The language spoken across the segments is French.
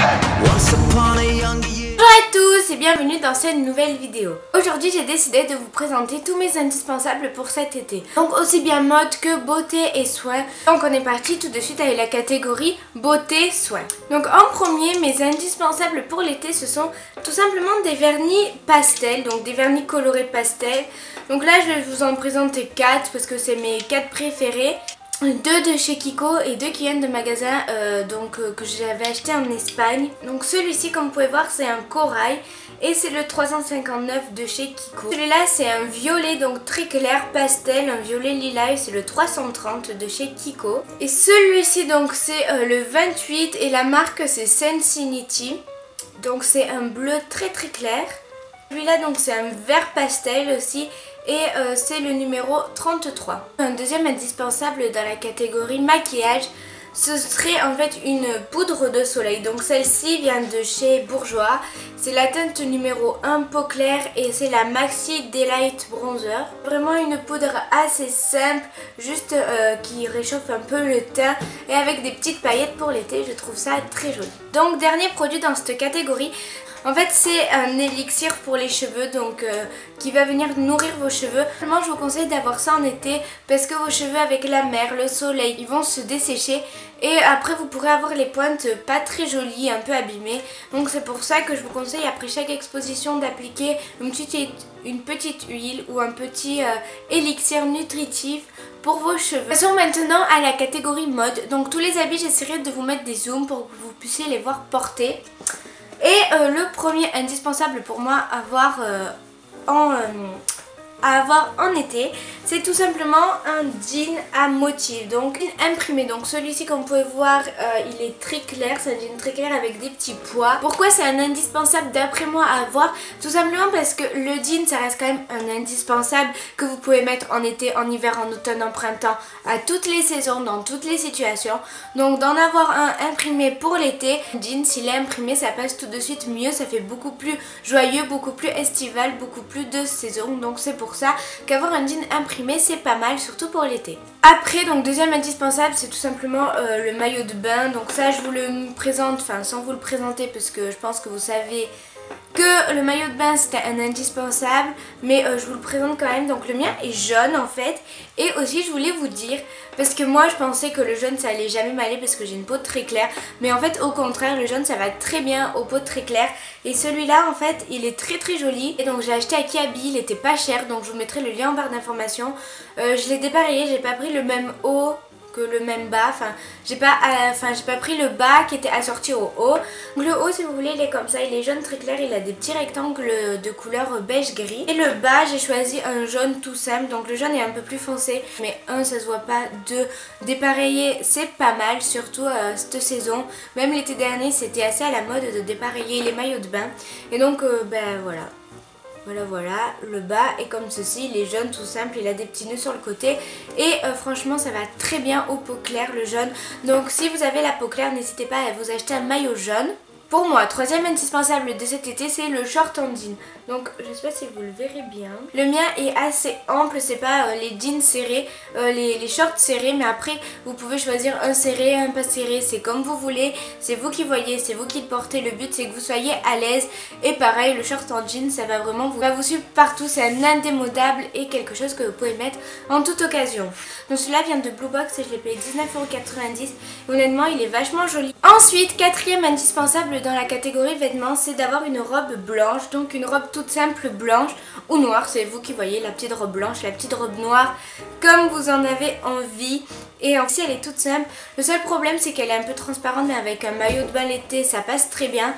Bonjour à tous et bienvenue dans cette nouvelle vidéo. Aujourd'hui j'ai décidé de vous présenter tous mes indispensables pour cet été. Donc aussi bien mode que beauté et soins. Donc on est parti tout de suite avec la catégorie beauté soins. Donc en premier, mes indispensables pour l'été, ce sont tout simplement des vernis pastels, donc des vernis colorés pastel. Donc là je vais vous en présenter 4 parce que c'est mes 4 préférés. 2 de chez Kiko et 2 qui viennent de magasins que j'avais acheté en Espagne. Donc celui-ci, comme vous pouvez voir, c'est un corail et c'est le 359 de chez Kiko. Celui-là c'est un violet, donc très clair pastel, un violet lilas, et c'est le 330 de chez Kiko. Et celui-ci donc c'est le 28 et la marque c'est Sensinity. Donc c'est un bleu très clair. Celui-là donc c'est un vert pastel aussi. Et c'est le numéro 33. Un deuxième indispensable dans la catégorie maquillage, ce serait en fait une poudre de soleil. Donc celle-ci vient de chez Bourjois. C'est la teinte numéro 1 peau claire et c'est la Maxi Delight Bronzer. Vraiment une poudre assez simple, juste qui réchauffe un peu le teint et avec des petites paillettes pour l'été. Je trouve ça très joli. Donc dernier produit dans cette catégorie. En fait c'est un élixir pour les cheveux donc qui va venir nourrir vos cheveux. Moi je vous conseille d'avoir ça en été parce que vos cheveux avec la mer, le soleil, ils vont se dessécher et après vous pourrez avoir les pointes pas très jolies, un peu abîmées. Donc c'est pour ça que je vous conseille après chaque exposition d'appliquer une petite huile ou un petit élixir nutritif pour vos cheveux. Passons maintenant à la catégorie mode. Donc tous les habits j'essaierai de vous mettre des zooms pour que vous puissiez les voir porter. Et le premier indispensable pour moi à avoir en été, c'est tout simplement un jean à motif, donc imprimé. Donc celui-ci, comme vous pouvez voir, il est très clair, c'est un jean très clair avec des petits pois. Pourquoi c'est un indispensable d'après moi à avoir? Tout simplement parce que le jean, ça reste quand même un indispensable que vous pouvez mettre en été, en hiver, en automne, en printemps, à toutes les saisons, dans toutes les situations. Donc d'en avoir un imprimé pour l'été, jean, s'il est imprimé, ça passe tout de suite mieux, ça fait beaucoup plus joyeux, beaucoup plus estival, beaucoup plus de saison. Donc c'est pour ça qu'avoir un jean imprimé c'est pas mal, surtout pour l'été. Après, donc deuxième indispensable, c'est tout simplement le maillot de bain. Donc ça je vous le présente, enfin sans vous le présenter parce que je pense que vous savez que le maillot de bain c'était un indispensable, mais je vous le présente quand même. Donc le mien est jaune en fait, et aussi je voulais vous dire, parce que moi je pensais que le jaune ça allait jamais m'aller parce que j'ai une peau très claire, mais en fait au contraire le jaune ça va très bien aux peaux très claires. Et celui-là en fait il est très joli, et donc j'ai acheté à Kiabi, il était pas cher, donc je vous mettrai le lien en barre d'informations. Je l'ai dépareillé, j'ai pas pris le même haut que le même bas, j'ai pas pris le bas qui était assorti au haut. Donc le haut, si vous voulez, il est comme ça, il est jaune très clair, il a des petits rectangles de couleur beige gris. Et le bas, j'ai choisi un jaune tout simple, donc le jaune est un peu plus foncé, mais ça se voit pas. De dépareiller, c'est pas mal, surtout cette saison. Même l'été dernier, c'était assez à la mode de dépareiller les maillots de bain. Et donc ben voilà. Voilà, le bas est comme ceci, il est jaune tout simple, il a des petits nœuds sur le côté et franchement ça va très bien aux peaux claires le jaune. Donc si vous avez la peau claire, n'hésitez pas à vous acheter un maillot jaune. Pour moi, troisième indispensable de cet été, c'est le short en jean. Donc je sais pas si vous le verrez bien. Le mien est assez ample, c'est pas les jeans serrés, les shorts serrés, mais après vous pouvez choisir un serré, un pas serré, c'est comme vous voulez, c'est vous qui voyez, c'est vous qui le portez, le but c'est que vous soyez à l'aise. Et pareil, le short en jean, ça va vraiment vous suivre partout, c'est un indémodable et quelque chose que vous pouvez mettre en toute occasion. Donc celui-là vient de Blue Box et je l'ai payé 19,90 €. Honnêtement, il est vachement joli. Ensuite, quatrième indispensable dans la catégorie vêtements, c'est d'avoir une robe blanche, donc une robe toute simple blanche ou noire, c'est vous qui voyez, la petite robe blanche, la petite robe noire, comme vous en avez envie. Et aussi elle est toute simple, le seul problème c'est qu'elle est un peu transparente, mais avec un maillot de bain l'été ça passe très bien.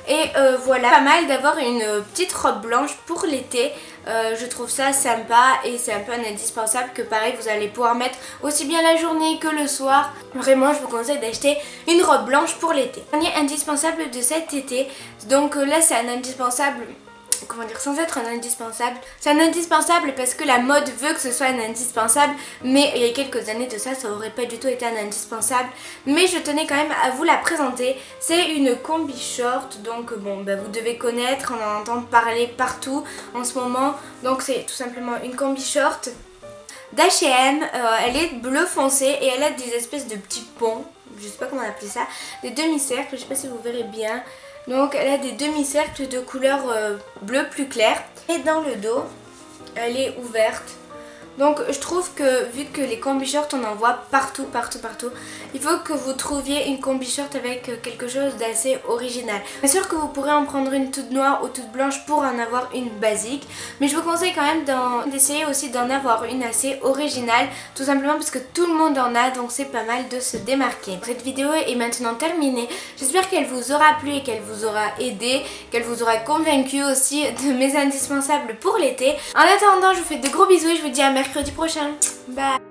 Et voilà, pas mal d'avoir une petite robe blanche pour l'été. Je trouve ça sympa et c'est un peu un indispensable que pareil vous allez pouvoir mettre aussi bien la journée que le soir. Vraiment je vous conseille d'acheter une robe blanche pour l'été. Dernier indispensable de cet été, donc là c'est un indispensable, comment dire, sans être un indispensable. C'est un indispensable parce que la mode veut que ce soit un indispensable, mais il y a quelques années de ça, ça aurait pas du tout été un indispensable. Mais je tenais quand même à vous la présenter. C'est une combi short, donc bon, bah, vous devez connaître, on en entend parler partout en ce moment. Donc c'est tout simplement une combi short d'H&M, elle est bleu foncé et elle a des espèces de petits ponts. je sais pas comment on appelle ça, des demi-cercles, je sais pas si vous verrez bien. Donc elle a des demi-cercles de couleur bleu plus clair. Et dans le dos, elle est ouverte. Donc je trouve que vu que les combi shorts on en voit partout, il faut que vous trouviez une combi short avec quelque chose d'assez original. Bien sûr que vous pourrez en prendre une toute noire ou toute blanche pour en avoir une basique, mais je vous conseille quand même d'essayer aussi d'en avoir une assez originale, tout simplement parce que tout le monde en a, donc c'est pas mal de se démarquer. Cette vidéo est maintenant terminée, j'espère qu'elle vous aura plu et qu'elle vous aura aidé, qu'elle vous aura convaincu aussi de mes indispensables pour l'été. En attendant, je vous fais de gros bisous et je vous dis à mercredi prochain. Bye.